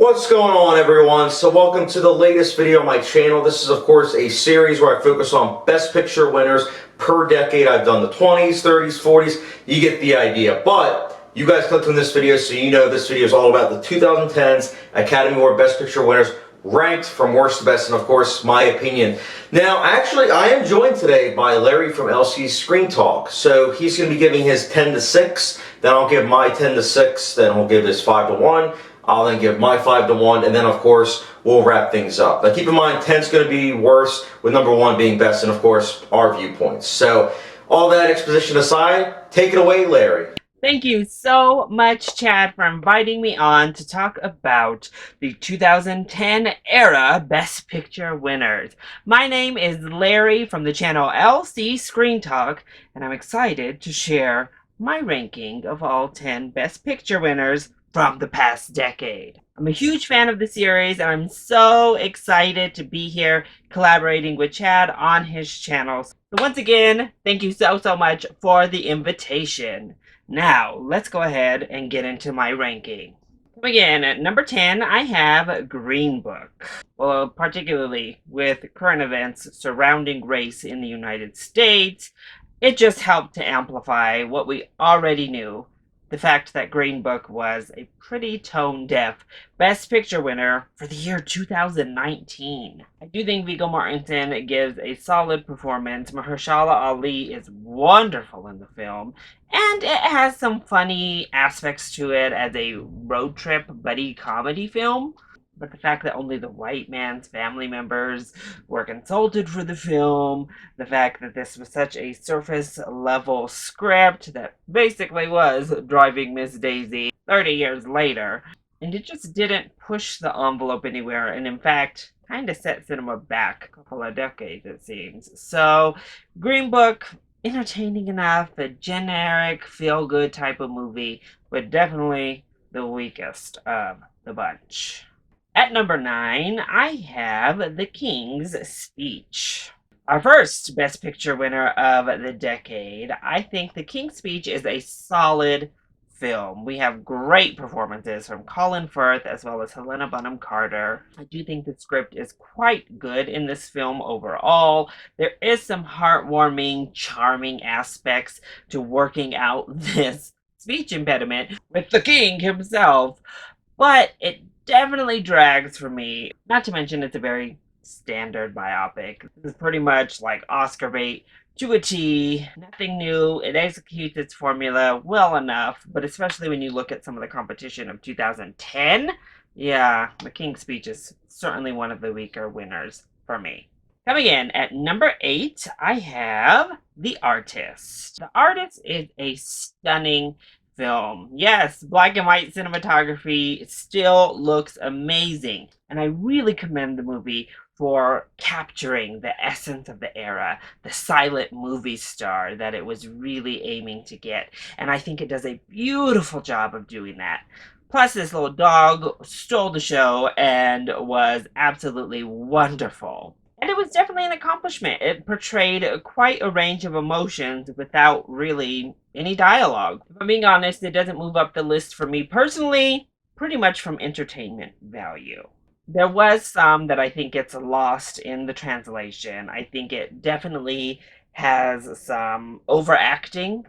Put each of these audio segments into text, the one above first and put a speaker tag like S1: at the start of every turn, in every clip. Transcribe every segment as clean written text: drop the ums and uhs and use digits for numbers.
S1: What's going on, everyone? So welcome to the latest video on my channel. This is of course a series where I focus on best picture winners per decade. I've done the 20s, 30s, 40s. You get the idea. But you guys clicked on this video, so you know this video is all about the 2010s Academy Award best picture winners, ranked from worst to best, and of course my opinion. Now actually I am joined today by Larry from LC's Screen Talk. So he's going to be giving his 10 to 6, then I'll give my 10 to 6, then he'll give his 5 to 1. I'll then give my 5 to 1, and then of course we'll wrap things up. Now keep in mind 10's going to be worst, with number 1 being best, and of course our viewpoints. So all that exposition aside, take it away, Larry.
S2: Thank you so much, Chad, for inviting me on to talk about the 2010 era Best Picture winners. My name is Larry from the channel LC Screen Talk, and I'm excited to share my ranking of all 10 Best Picture winners from the past decade. I'm a huge fan of the series, and I'm so excited to be here collaborating with Chad on his channel. So once again, thank you so much for the invitation. Now, let's go ahead and get into my ranking. Coming in at number 10, I have Green Book. Well, particularly with current events surrounding race in the United States, it just helped to amplify what we already knew. The fact that Green Book was a pretty tone-deaf Best Picture winner for the year 2019. I do think Viggo Mortensen gives a solid performance. Mahershala Ali is wonderful in the film, and it has some funny aspects to it as a road trip buddy comedy film. But the fact that only the white man's family members were consulted for the film, the fact that this was such a surface level script that basically was Driving Miss Daisy 30 years later, and it just didn't push the envelope anywhere, and in fact kind of set cinema back a couple of decades, it seems. So Green Book, entertaining enough, a generic feel-good type of movie, but definitely the weakest of the bunch. At number 9, I have The King's Speech. Our first Best Picture winner of the decade. I think The King's Speech is a solid film. We have great performances from Colin Firth as well as Helena Bonham Carter. I do think the script is quite good in this film overall. There is some heartwarming, charming aspects to working out this speech impediment with the king himself, but it definitely drags for me. Not to mention it's a very standard biopic. This is pretty much like Oscar bait to a T. Nothing new. It executes its formula well enough, but especially when you look at some of the competition of 2010, yeah, The King's Speech is certainly one of the weaker winners for me. Coming in at number 8, I have The Artist. The Artist is a stunning film. Yes, black and white cinematography still looks amazing, and I really commend the movie for capturing the essence of the era, the silent movie star that it was really aiming to get, and I think it does a beautiful job of doing that. Plus, this little dog stole the show and was absolutely wonderful. And it was definitely an accomplishment. It portrayed quite a range of emotions without really any dialogue. If I'm being honest, it doesn't move up the list for me personally, pretty much from entertainment value. There was some that I think gets lost in the translation. I think it definitely has some overacting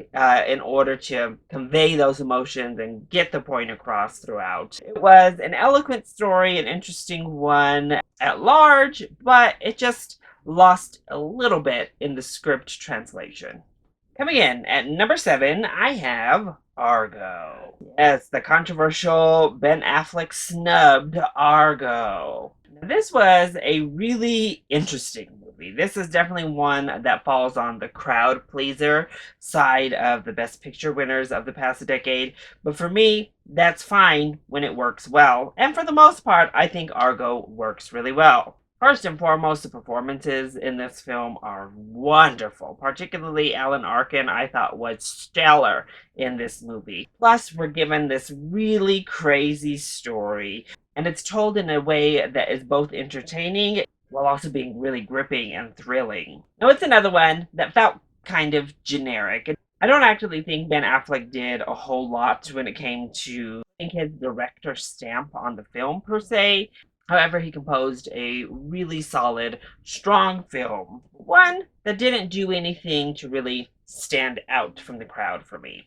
S2: in order to convey those emotions and get the point across throughout. It was an eloquent story, an interesting one at large, but it just lost a little bit in the script translation. Coming in at number 7, I have Argo. Yes, the controversial Ben Affleck snubbed Argo. Now, this was a really interesting movie. This is definitely one that falls on the crowd pleaser side of the Best Picture winners of the past decade. But for me, that's fine when it works well. And for the most part, I think Argo works really well. First and foremost, the performances in this film are wonderful. Particularly Alan Arkin, I thought was stellar in this movie. Plus, we're given this really crazy story, and it's told in a way that is both entertaining while also being really gripping and thrilling. Now, it's another one that felt kind of generic. I don't actually think Ben Affleck did a whole lot when it came to his director stamp on the film per se. However, he composed a really solid, strong film. One that didn't do anything to really stand out from the crowd for me.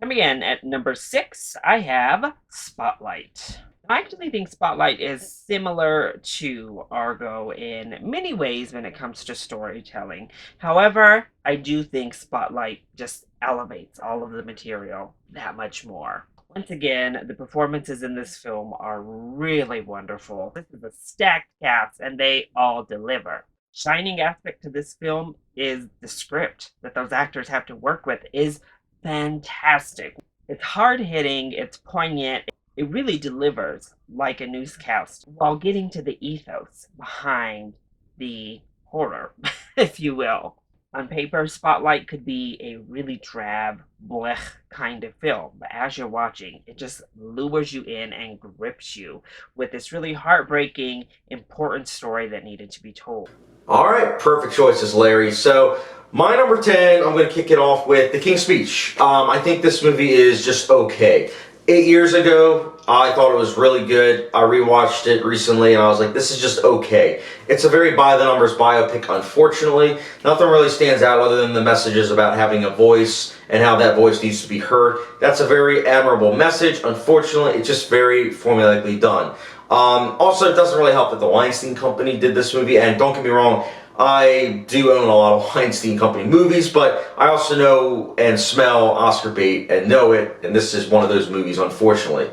S2: Coming in at number 6, I have Spotlight. I actually think Spotlight is similar to Argo in many ways when it comes to storytelling. However, I do think Spotlight just elevates all of the material that much more. Once again, the performances in this film are really wonderful. This is a stacked cast, and they all deliver. Shining aspect to this film is the script that those actors have to work with is fantastic. It's hard hitting, it's poignant, it really delivers like a newscast while getting to the ethos behind the horror, if you will. On paper, Spotlight could be a really drab, blech kind of film, but as you're watching, it just lures you in and grips you with this really heartbreaking, important story that needed to be told.
S1: All right, perfect choices, Larry. So my number 10, I'm going to kick it off with The King's Speech. I think this movie is just okay. 8 years ago, I thought it was really good. I rewatched it recently and I was like, this is just okay. It's a very by-the-numbers biopic, unfortunately. Nothing really stands out other than the messages about having a voice and how that voice needs to be heard. That's a very admirable message. Unfortunately, it's just very formulaically done. Also, it doesn't really help that the Weinstein Company did this movie, and don't get me wrong, I do own a lot of Weinstein Company movies, but I also know and smell Oscar bait and know it, and this is one of those movies, unfortunately.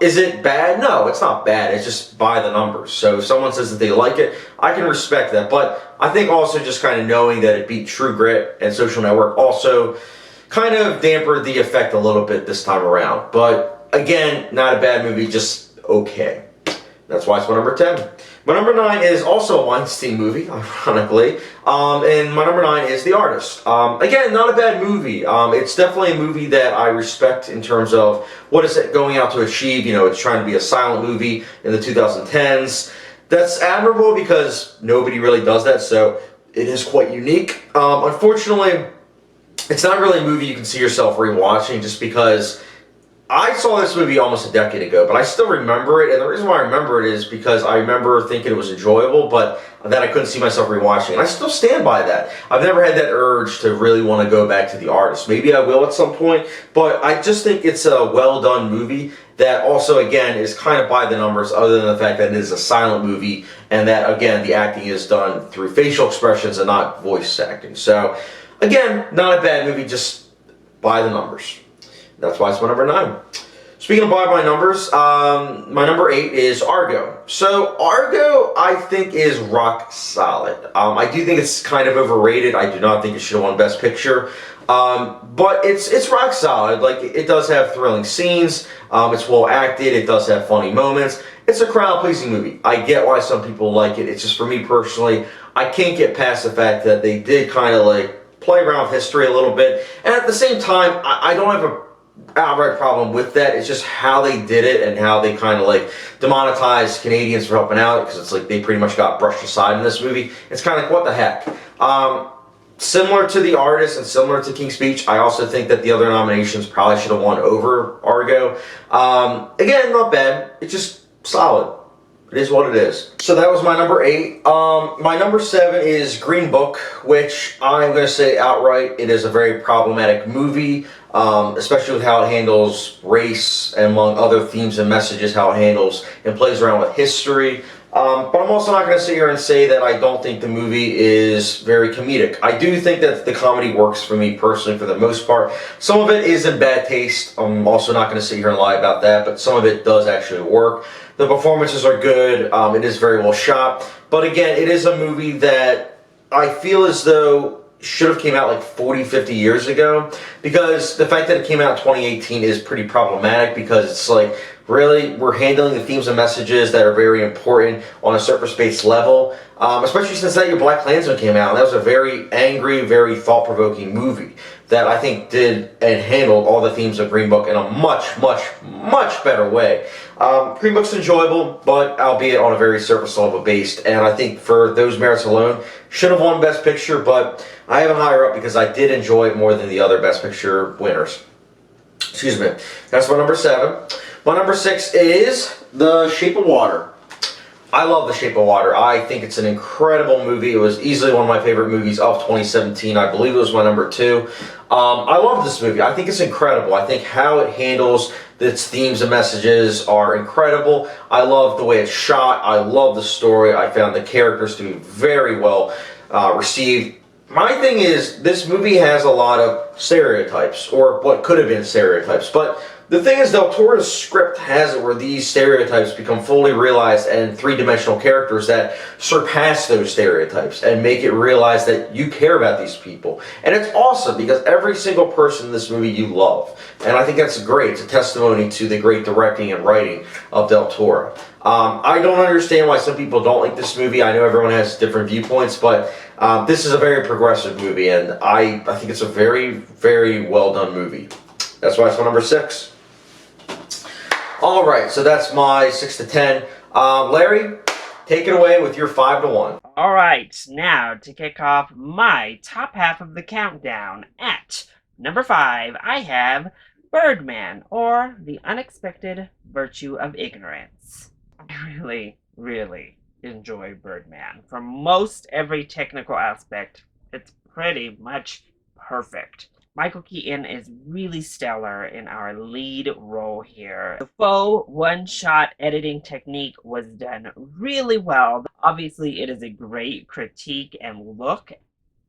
S1: Is it bad? No, it's not bad. It's just by the numbers. So if someone says that they like it, I can respect that. But I think also just kind of knowing that it beat True Grit and Social Network also kind of dampened the effect a little bit this time around. But again, not a bad movie, just okay. That's why it's my number 10. My number 9 is also a Weinstein movie, ironically. And my number 9 is The Artist. Again, not a bad movie. It's definitely a movie that I respect in terms of what is it going out to achieve. You know, it's trying to be a silent movie in the 2010s. That's admirable because nobody really does that, so it is quite unique. Unfortunately, it's not really a movie you can see yourself rewatching just because I saw this movie almost a decade ago, but I still remember it, and the reason why I remember it is because I remember thinking it was enjoyable, but that I couldn't see myself rewatching, and I still stand by that. I've never had that urge to really want to go back to The Artist. Maybe I will at some point, but I just think it's a well-done movie that also, again, is kind of by the numbers, other than the fact that it is a silent movie, and that, again, the acting is done through facial expressions and not voice acting. So, again, not a bad movie, just by the numbers. That's why it's my number 9. Speaking of by numbers, my number 8 is Argo. So Argo, I think, is rock solid. I do think it's kind of overrated. I do not think it should have won Best Picture. But it's rock solid. Like, it does have thrilling scenes. It's well acted. It does have funny moments. It's a crowd-pleasing movie. I get why some people like it. It's just, for me personally, I can't get past the fact that they did kind of like play around with history a little bit. And at the same time, I don't have a outright problem with that. It's just how they did it and how they kind of like demonetized Canadians for helping out, because it's like they pretty much got brushed aside in this movie. It's kind of like, what the heck. Similar to The Artist and similar to King's Speech, I also think that the other nominations probably should have won over Argo. Again, not bad. It's just solid. It is what it is. So that was my number 8. My number 7 is Green Book, which I'm going to say outright, it is a very problematic movie, especially with how it handles race and among other themes and messages, how it handles and plays around with history. But I'm also not going to sit here and say that I don't think the movie is very comedic. I do think that the comedy works for me personally for the most part. Some of it is in bad taste. I'm also not going to sit here and lie about that, but some of it does actually work. The performances are good. It is very well shot. But again, it is a movie that I feel as though should have came out like 40, 50 years ago, because the fact that it came out in 2018 is pretty problematic, because it's like, really were handling the themes and messages that are very important on a surface-based level. Especially since that year Black Klansman came out. That was a very angry, very thought-provoking movie that I think did and handled all the themes of Green Book in a much, much, much better way. Green Book's enjoyable, but albeit on a very surface level based, and I think for those merits alone, should have won Best Picture, but I have it higher up because I did enjoy it more than the other Best Picture winners. Excuse me. That's my number 7. My number 6 is The Shape of Water. I love The Shape of Water. I think it's an incredible movie. It was easily one of my favorite movies of 2017. I believe it was my number 2. I love this movie. I think it's incredible. I think how it handles its themes and messages are incredible. I love the way it's shot. I love the story. I found the characters to be very well received. My thing is, this movie has a lot of stereotypes, or what could have been stereotypes, but the thing is, Del Toro's script has it where these stereotypes become fully realized and three-dimensional characters that surpass those stereotypes and make it realize that you care about these people. And it's awesome because every single person in this movie you love. And I think that's great. It's a testimony to the great directing and writing of Del Toro. I don't understand why some people don't like this movie. I know everyone has different viewpoints, but this is a very progressive movie, and I think it's a very, very well done movie. That's why it's my number 6. All right, so that's my 6 to 10. Larry, take it away with your 5 to 1.
S2: All right, now to kick off my top half of the countdown, at number 5, I have Birdman, or The Unexpected Virtue of Ignorance. I really, really enjoy Birdman. From most every technical aspect, it's pretty much perfect. Michael Keaton is really stellar in our lead role here. The faux one-shot editing technique was done really well. Obviously, it is a great critique and look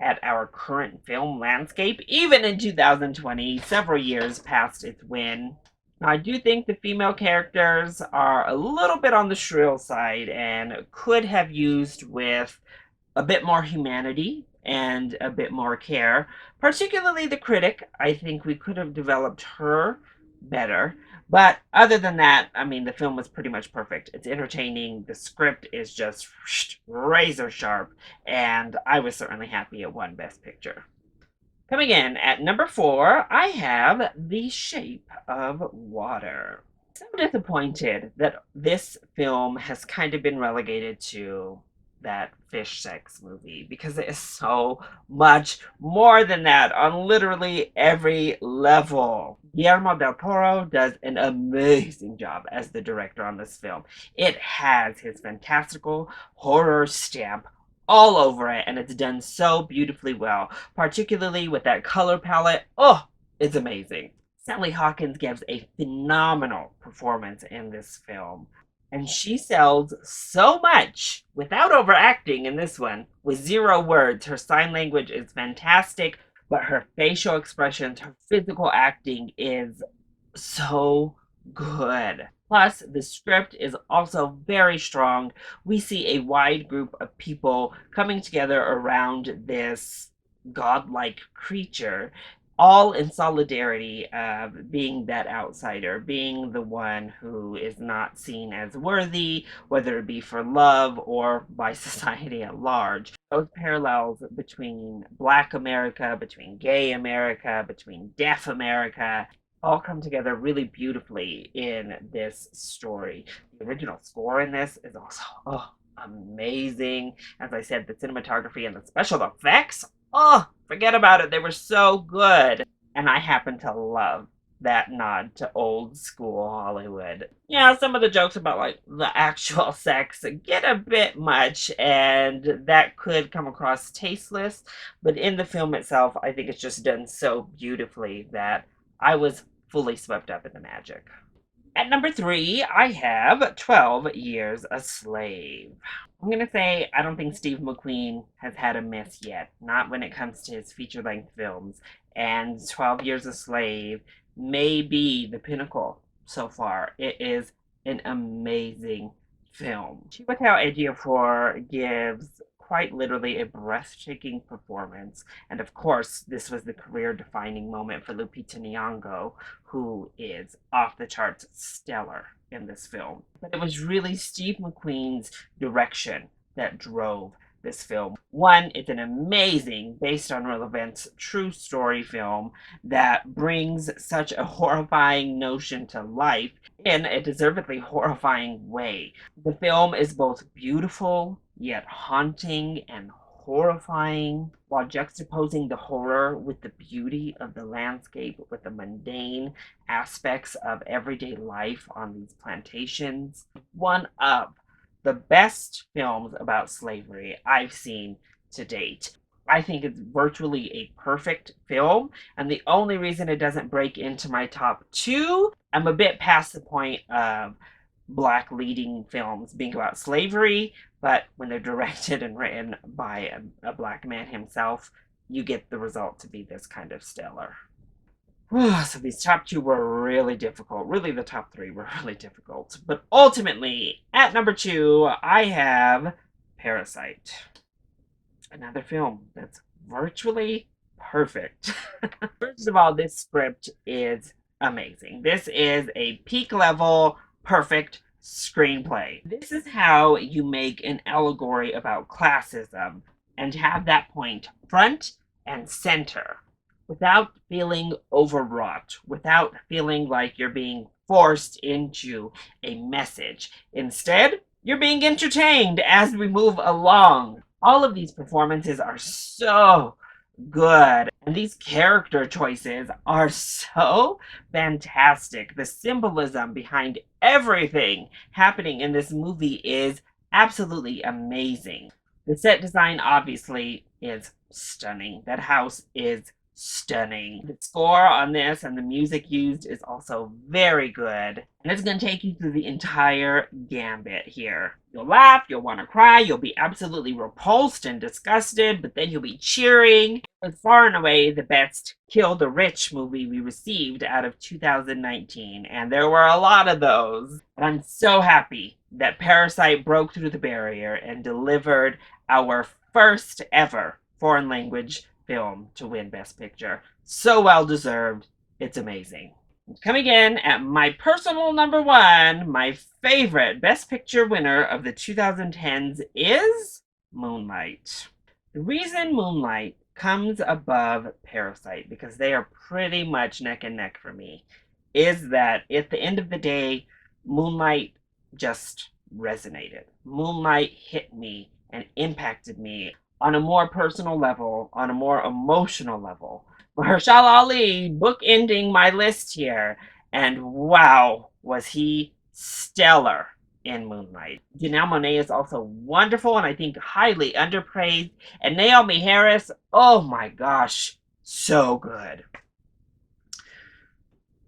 S2: at our current film landscape, even in 2020, several years past its win. I do think the female characters are a little bit on the shrill side and could have used with a bit more humanity and a bit more care. Particularly the critic, I think we could have developed her better. But other than that, I mean, the film was pretty much perfect. It's entertaining. The script is just razor sharp. And I was certainly happy it won Best Picture. Coming in at number 4, I have The Shape of Water. I'm disappointed that this film has kind of been relegated to that fish sex movie because it is so much more than that on literally every level. Guillermo del Toro does an amazing job as the director on this film. It has his fantastical horror stamp all over it, and it's done so beautifully well, particularly with that color palette. Oh, it's amazing. Sally Hawkins gives a phenomenal performance in this film. And she sells so much without overacting in this one, with 0 words. Her sign language is fantastic, but her facial expressions, her physical acting is so good. Plus, the script is also very strong. We see a wide group of people coming together around this godlike creature, all in solidarity of being that outsider, being the one who is not seen as worthy, whether it be for love or by society at large. Those parallels between Black America, between gay America, between deaf America, all come together really beautifully in this story. The original score in this is also amazing. As I said, the cinematography and the special effects, forget about it. They were so good. And I happen to love that nod to old school Hollywood. Yeah, some of the jokes about like the actual sex get a bit much, and that could come across tasteless, but in the film itself, I think it's just done so beautifully that I was fully swept up in the magic. At number 3, I have 12 Years a Slave. I'm going to say I don't think Steve McQueen has had a miss yet, not when it comes to his feature-length films, and 12 Years a Slave may be the pinnacle so far. It is an amazing film. Chiwetel Ejiofor gives quite literally a breathtaking performance, and of course, this was the career-defining moment for Lupita Nyong'o, who is off the charts stellar in this film. But it was really Steve McQueen's direction that drove this film. One, it's an amazing, based on real events, true story film that brings such a horrifying notion to life in a deservedly horrifying way. The film is both beautiful, yet haunting and horrifying, while juxtaposing the horror with the beauty of the landscape, with the mundane aspects of everyday life on these plantations. One of the best films about slavery I've seen to date. I think it's virtually a perfect film, and the only reason it doesn't break into my top two, I'm a bit past the point of Black leading films being about slavery, but when they're directed and written by a Black man himself, you get the result to be this kind of stellar. So these top two were really difficult. Really, the top three were really difficult. But ultimately, at number two, I have Parasite. Another film that's virtually perfect. First of all, this script is amazing. This is a peak level, perfect screenplay. This is how you make an allegory about classism and have that point front and center without feeling overwrought, without feeling like you're being forced into a message. Instead, you're being entertained as we move along. All of these performances are so good, and these character choices are so fantastic. The symbolism behind everything happening in this movie is absolutely amazing. The set design obviously is stunning. That house is stunning. The score on this and the music used is also very good. And it's going to take you through the entire gambit here. You'll laugh, you'll want to cry, you'll be absolutely repulsed and disgusted, but then you'll be cheering. It was far and away the best Kill the Rich movie we received out of 2019, and there were a lot of those. And I'm so happy that Parasite broke through the barrier and delivered our first ever foreign language film to win Best Picture. So well deserved. It's amazing. Coming in at my personal number one, my favorite Best Picture winner of the 2010s is Moonlight. The reason Moonlight comes above Parasite, because they are pretty much neck and neck for me, is that at the end of the day, Moonlight just resonated. Moonlight hit me and impacted me on a more personal level, on a more emotional level. Mahershala Ali bookending my list here, and wow, was he stellar in Moonlight. Janelle Monáe is also wonderful and I think highly underpraised, and Naomi Harris, oh my gosh, so good.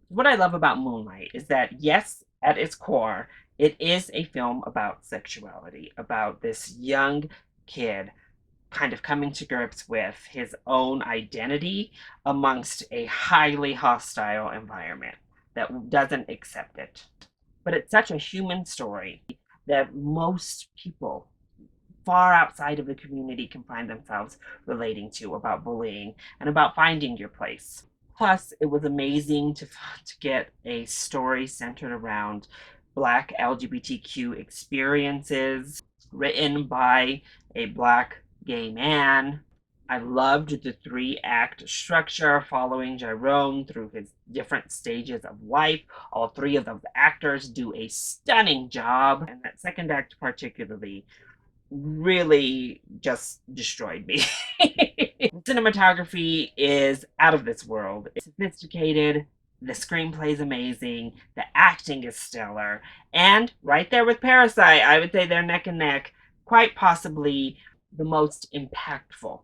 S2: What I love about Moonlight is that, yes, at its core, it is a film about sexuality, about this young kid kind of coming to grips with his own identity amongst a highly hostile environment that doesn't accept it. But it's such a human story that most people far outside of the community can find themselves relating to, about bullying and about finding your place. Plus, it was amazing to get a story centered around Black LGBTQ experiences, written by a Black gay man. I loved the 3-act structure following Jerome through his different stages of life. All three of those actors do a stunning job, and that second act particularly really just destroyed me. Cinematography is out of this world. It's sophisticated, the screenplay is amazing, the acting is stellar, and right there with Parasite, I would say they're neck and neck, quite possibly the most impactful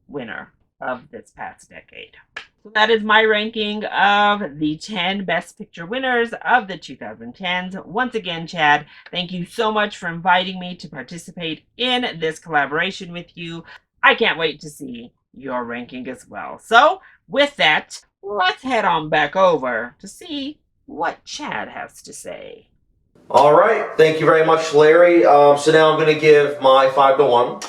S2: winner of this past decade. So that is my ranking of the 10 Best Picture winners of the 2010s. Once again, Chad, thank you so much for inviting me to participate in this collaboration with you. I can't wait to see your ranking as well. So with that, let's head on back over to see what Chad has to say.
S1: All right, thank you very much, Larry. So now I'm going to give my 5 to 1.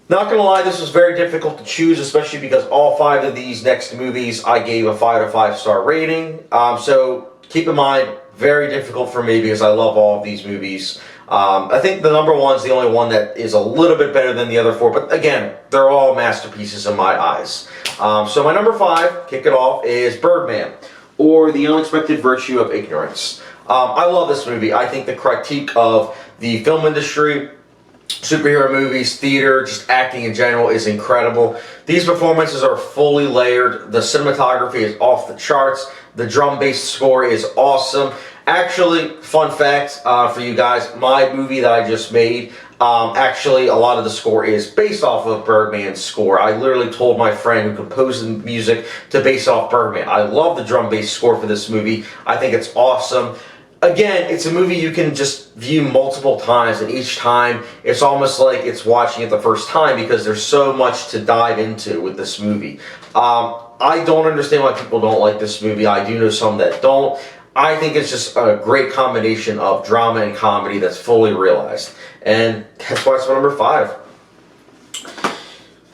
S1: Not going to lie, this was very difficult to choose, especially because all 5 of these next movies I gave a 5 to 5 star rating. So keep in mind, Very difficult for me because I love all of these movies. I think the number one is the only one that is a little bit better than the other four, but again, they're all masterpieces in my eyes. So my number 5, kick it off, is Birdman, or The Unexpected Virtue of Ignorance. I love this movie. I think the critique of the film industry, superhero movies, theater, just acting in general is incredible. These performances are fully layered. The cinematography is off the charts. The drum-based score is awesome. Actually, fun fact for you guys, my movie that I just made, actually a lot of the score is based off of Birdman's score. I literally told my friend who composed the music to base off Birdman. I love the drum-based score for this movie. I think it's awesome. Again, it's a movie you can just view multiple times, and each time it's almost like it's watching it the first time because there's so much to dive into with this movie. I don't understand why people don't like this movie. I do know some that don't. I think it's just a great combination of drama and comedy that's fully realized. And that's why it's my number 5.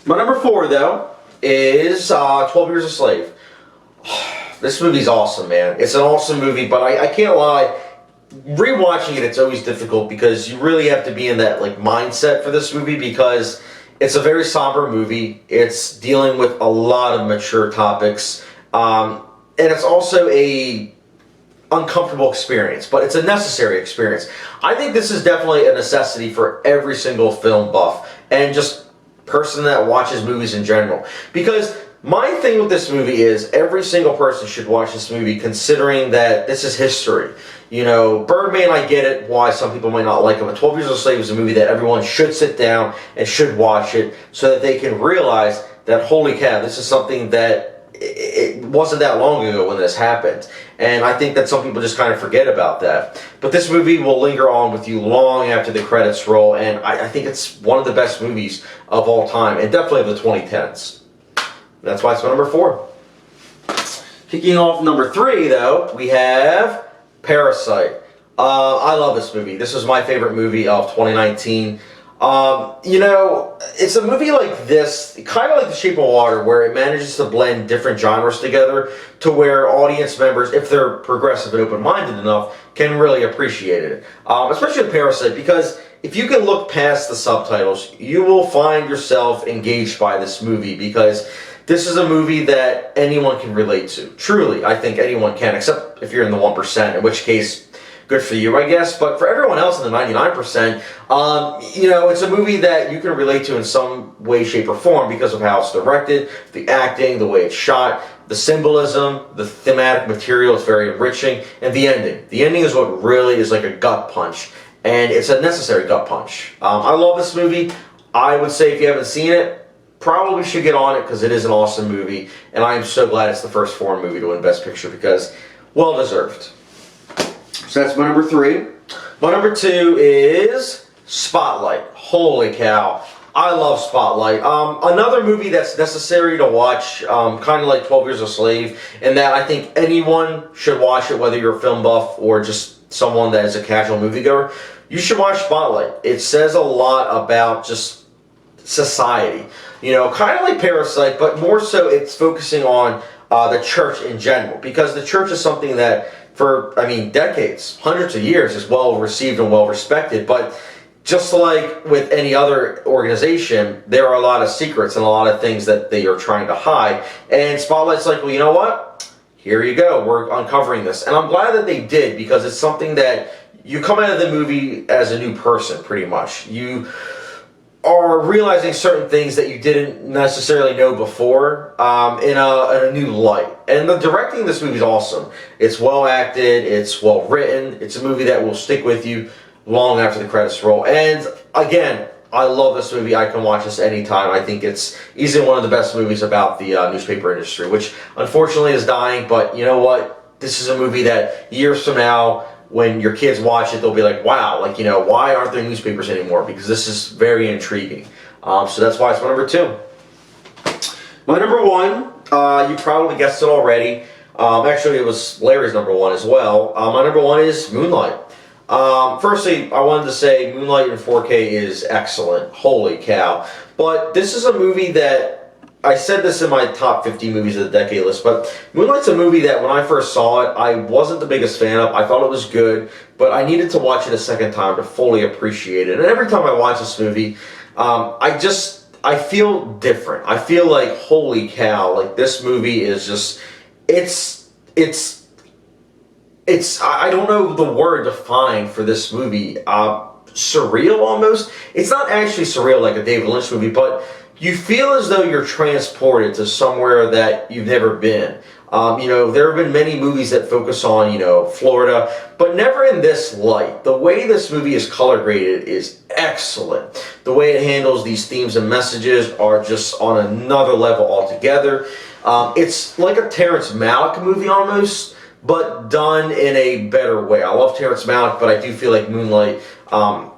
S1: My number 4, though, is 12 Years a Slave. This movie's awesome, man. It's an awesome movie, but I can't lie. Rewatching it, it's always difficult because you really have to be in that mindset for this movie because it's a very somber movie. It's dealing with a lot of mature topics, and it's also a uncomfortable experience, but it's a necessary experience. I think this is definitely a necessity for every single film buff and just person that watches movies in general. Because my thing with this movie is every single person should watch this movie considering that this is history. You know, Birdman, I get it, why some people might not like it, but 12 Years a Slave is a movie that everyone should sit down and should watch it so that they can realize that, holy cow, this is something that it wasn't that long ago when this happened. And I think that some people just kind of forget about that. But this movie will linger on with you long after the credits roll, and I think it's one of the best movies of all time, and definitely of the 2010s. That's why it's my number 4. Kicking off number 3, though, we have Parasite. I love this movie. This is my favorite movie of 2019. You know, it's a movie like this, kind of like The Shape of Water, where it manages to blend different genres together to where audience members, if they're progressive and open-minded enough, can really appreciate it. Especially with Parasite, because if you can look past the subtitles, you will find yourself engaged by this movie because this is a movie that anyone can relate to. Truly, I think anyone can, except if you're in the 1%, in which case, good for you, I guess. But for everyone else in the 99%, you know, it's a movie that you can relate to in some way, shape, or form because of how it's directed, the acting, the way it's shot, the symbolism, the thematic material is very enriching, and the ending. The ending is what really is like a gut punch, and it's a necessary gut punch. I love this movie. I would say if you haven't seen it, probably should get on it because it is an awesome movie, and I am so glad it's the first foreign movie to win Best Picture because well deserved. So that's my number 3. My number 2 is Spotlight. Holy cow. I love Spotlight. Another movie that's necessary to watch, kind of like 12 Years a Slave, in that I think anyone should watch it, whether you're a film buff or just someone that is a casual moviegoer. You should watch Spotlight. It says a lot about just society. You know, kind of like Parasite, but more so it's focusing on the church in general. Because the church is something that, for, I mean, decades, hundreds of years, is well received and well respected. But just like with any other organization, there are a lot of secrets and a lot of things that they are trying to hide. And Spotlight's like, well, you know what? Here you go. We're uncovering this. And I'm glad that they did because it's something that you come out of the movie as a new person, pretty much. You are realizing certain things that you didn't necessarily know before in a new light. And the directing in this movie is awesome. It's well acted, it's well written, it's a movie that will stick with you long after the credits roll. And again, I love this movie. I can watch this anytime. I think it's easily one of the best movies about the newspaper industry, which unfortunately is dying, but you know what? This is a movie that years from now, when your kids watch it, they'll be like, wow, like, you know, why aren't there newspapers anymore? Because this is very intriguing. So that's why it's my number 2. My number 1, you probably guessed it already. Actually, it was Larry's number 1 as well. My number 1 is Moonlight. Firstly, I wanted to say Moonlight in 4K is excellent. Holy cow. But this is a movie that I said this in my top 50 movies of the decade list, but Moonlight's a movie that when I first saw it, I wasn't the biggest fan of. I thought it was good, but I needed to watch it a second time to fully appreciate it. And every time I watch this movie, I feel different. I feel like, holy cow, like this movie is just, I don't know the word to find for this movie. Surreal almost. It's not actually surreal like a David Lynch movie, but you feel as though you're transported to somewhere that you've never been. There have been many movies that focus on, Florida, but never in this light. The way this movie is color graded is excellent. The way it handles these themes and messages are just on another level altogether. It's like a Terrence Malick movie almost, but done in a better way. I love Terrence Malick, but I do feel like Moonlight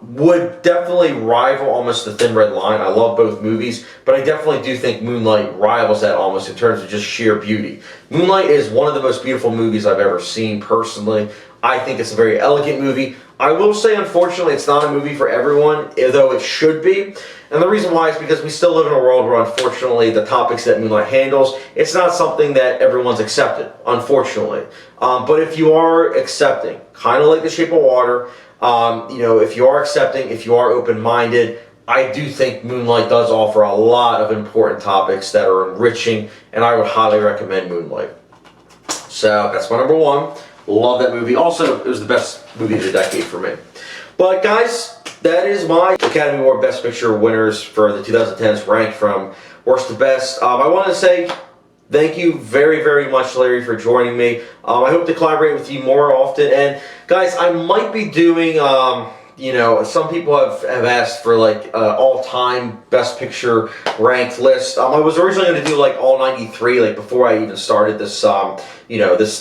S1: would definitely rival almost The Thin Red Line. I love both movies, but I definitely do think Moonlight rivals that almost in terms of just sheer beauty. Moonlight is one of the most beautiful movies I've ever seen personally. I think it's a very elegant movie. I will say, unfortunately, it's not a movie for everyone, though it should be. And the reason why is because we still live in a world where, unfortunately, the topics that Moonlight handles, it's not something that everyone's accepted, unfortunately. But if you are accepting, kind of like The Shape of Water, if you are accepting, if you are open-minded, I do think Moonlight does offer a lot of important topics that are enriching, and I would highly recommend Moonlight. So, that's my number one. Love that movie. Also, it was the best movie of the decade for me. But guys, that is my Academy Award Best Picture winners for the 2010s ranked from worst to best. I want to say thank you very, very much, Larry, for joining me. I hope to collaborate with you more often. And guys, I might be doing, some people have asked for like all-time Best Picture ranked list. I was originally going to do like all 93, like before I even started this,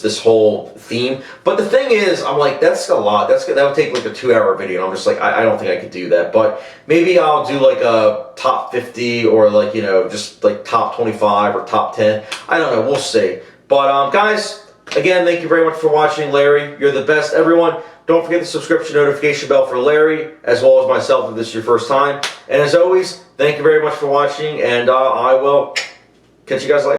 S1: this whole theme. But the thing is, I'm like, that's a lot. That would take like a 2-hour video. And I'm just like, I don't think I could do that. But maybe I'll do like a top 50 or like, just like top 25 or top 10. I don't know. We'll see. But guys, again, thank you very much for watching. Larry, you're the best. Everyone, don't forget the subscription notification bell for Larry, as well as myself if this is your first time. And as always, thank you very much for watching, and I will catch you guys later.